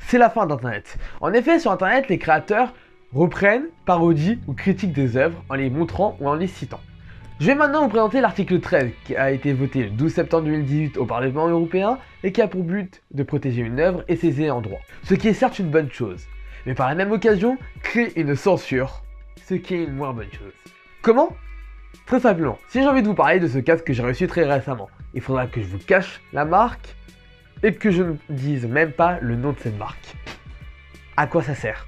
c'est la fin d'Internet. En effet, sur Internet, les créateurs reprennent, parodient ou critiquent des œuvres en les montrant ou en les citant. Je vais maintenant vous présenter l'article 13 qui a été voté le 12 septembre 2018 au Parlement européen et qui a pour but de protéger une œuvre et ses ayants droit. Ce qui est certes une bonne chose, mais par la même occasion, créer une censure, ce qui est une moins bonne chose. Comment ? Très simplement, si j'ai envie de vous parler de ce casque que j'ai reçu très récemment, il faudra que je vous cache la marque et que je ne dise même pas le nom de cette marque. À quoi ça sert ?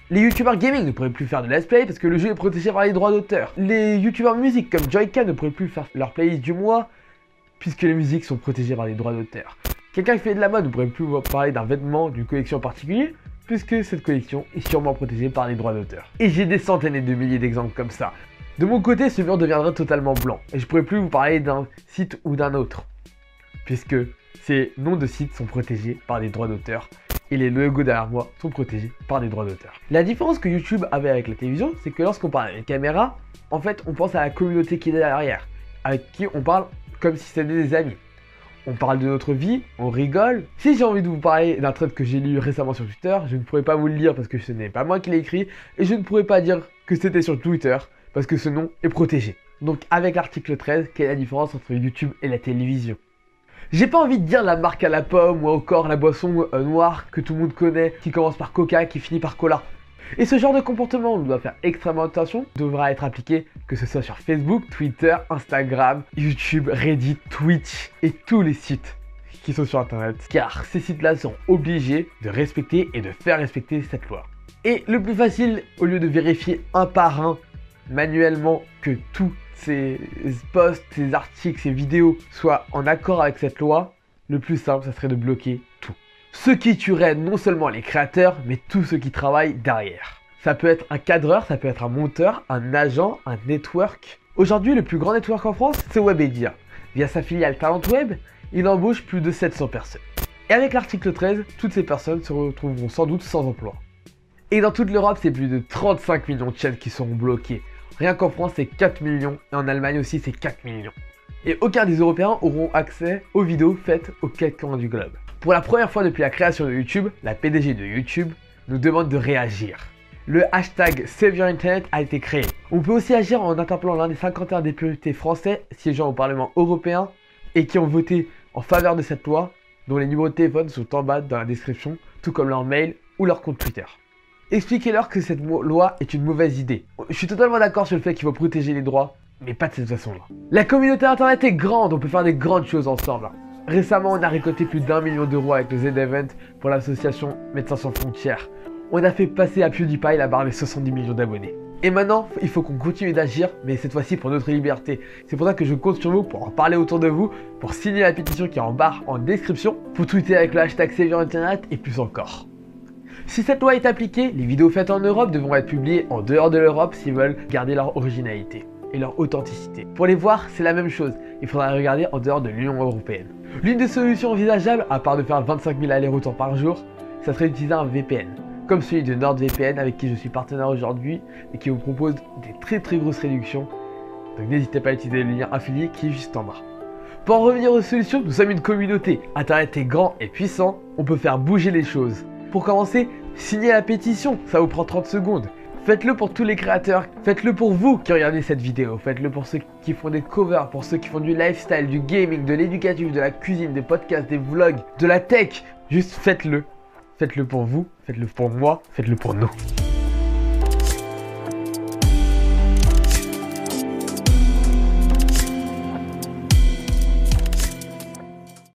Les youtubeurs gaming ne pourraient plus faire de let's play parce que le jeu est protégé par les droits d'auteur. Les youtubeurs musique comme Joyka ne pourraient plus faire leur playlist du mois puisque les musiques sont protégées par les droits d'auteur. Quelqu'un qui fait de la mode ne pourrait plus vous parler d'un vêtement d'une collection en particulier puisque cette collection est sûrement protégée par les droits d'auteur. Et j'ai des centaines et de milliers d'exemples comme ça. De mon côté, ce mur deviendrait totalement blanc et je pourrais plus vous parler d'un site ou d'un autre puisque ces noms de sites sont protégés par les droits d'auteur. Et les logos derrière moi sont protégés par des droits d'auteur. La différence que YouTube avait avec la télévision, c'est que lorsqu'on parle avec une caméra, en fait, on pense à la communauté qui est derrière, avec qui on parle comme si c'était des amis. On parle de notre vie, on rigole. Si j'ai envie de vous parler d'un thread que j'ai lu récemment sur Twitter, je ne pourrais pas vous le lire parce que ce n'est pas moi qui l'ai écrit, et je ne pourrais pas dire que c'était sur Twitter parce que ce nom est protégé. Donc avec l'article 13, quelle est la différence entre YouTube et la télévision ? J'ai pas envie de dire la marque à la pomme ou encore la boisson noire que tout le monde connaît, qui commence par Coca, qui finit par Cola. Et ce genre de comportement, on doit faire extrêmement attention, devra être appliqué que ce soit sur Facebook, Twitter, Instagram, YouTube, Reddit, Twitch et tous les sites qui sont sur Internet. Car ces sites-là sont obligés de respecter et de faire respecter cette loi. Et le plus facile, au lieu de vérifier un par un manuellement que tout ces posts, ces articles, ces vidéos soient en accord avec cette loi, le plus simple, ça serait de bloquer tout. Ce qui tuerait non seulement les créateurs, mais tous ceux qui travaillent derrière. Ça peut être un cadreur, ça peut être un monteur, un agent, un network. Aujourd'hui, le plus grand network en France, c'est Webedia. Via sa filiale Talent Web, il embauche plus de 700 personnes. Et avec l'article 13, toutes ces personnes se retrouveront sans doute sans emploi. Et dans toute l'Europe, c'est plus de 35 millions de chaînes qui seront bloquées. Rien qu'en France, c'est 4 millions, et en Allemagne aussi, c'est 4 millions. Et aucun des Européens auront accès aux vidéos faites aux 4 coins du globe. Pour la première fois depuis la création de YouTube, la PDG de YouTube nous demande de réagir. Le hashtag Save Your Internet a été créé. On peut aussi agir en interpellant l'un des 51 députés français siégeant au Parlement européen et qui ont voté en faveur de cette loi, dont les numéros de téléphone sont en bas dans la description, tout comme leur mail ou leur compte Twitter. Expliquez-leur que cette loi est une mauvaise idée. Je suis totalement d'accord sur le fait qu'il faut protéger les droits, mais pas de cette façon-là. La communauté internet est grande, on peut faire des grandes choses ensemble. Récemment, on a récolté plus d'1 million d'euros avec le Z-Event pour l'association Médecins sans frontières. On a fait passer à PewDiePie la barre des 70 millions d'abonnés. Et maintenant, il faut qu'on continue d'agir, mais cette fois-ci pour notre liberté. C'est pour ça que je compte sur vous pour en parler autour de vous, pour signer la pétition qui est en barre en description, pour tweeter avec le hashtag Save Your Internet et plus encore. Si cette loi est appliquée, les vidéos faites en Europe devront être publiées en dehors de l'Europe s'ils veulent garder leur originalité et leur authenticité. Pour les voir, c'est la même chose, il faudra regarder en dehors de l'Union Européenne. L'une des solutions envisageables, à part de faire 25 000 allers-retours par jour, ça serait d'utiliser un VPN, comme celui de NordVPN avec qui je suis partenaire aujourd'hui et qui vous propose des très grosses réductions. Donc n'hésitez pas à utiliser le lien affilié qui est juste en bas. Pour en revenir aux solutions, nous sommes une communauté. Internet est grand et puissant, on peut faire bouger les choses. Pour commencer, signez la pétition, ça vous prend 30 secondes. Faites-le pour tous les créateurs, faites-le pour vous qui regardez cette vidéo, faites-le pour ceux qui font des covers, pour ceux qui font du lifestyle, du gaming, de l'éducatif, de la cuisine, des podcasts, des vlogs, de la tech. Juste faites-le. Faites-le pour vous, faites-le pour moi, faites-le pour nous.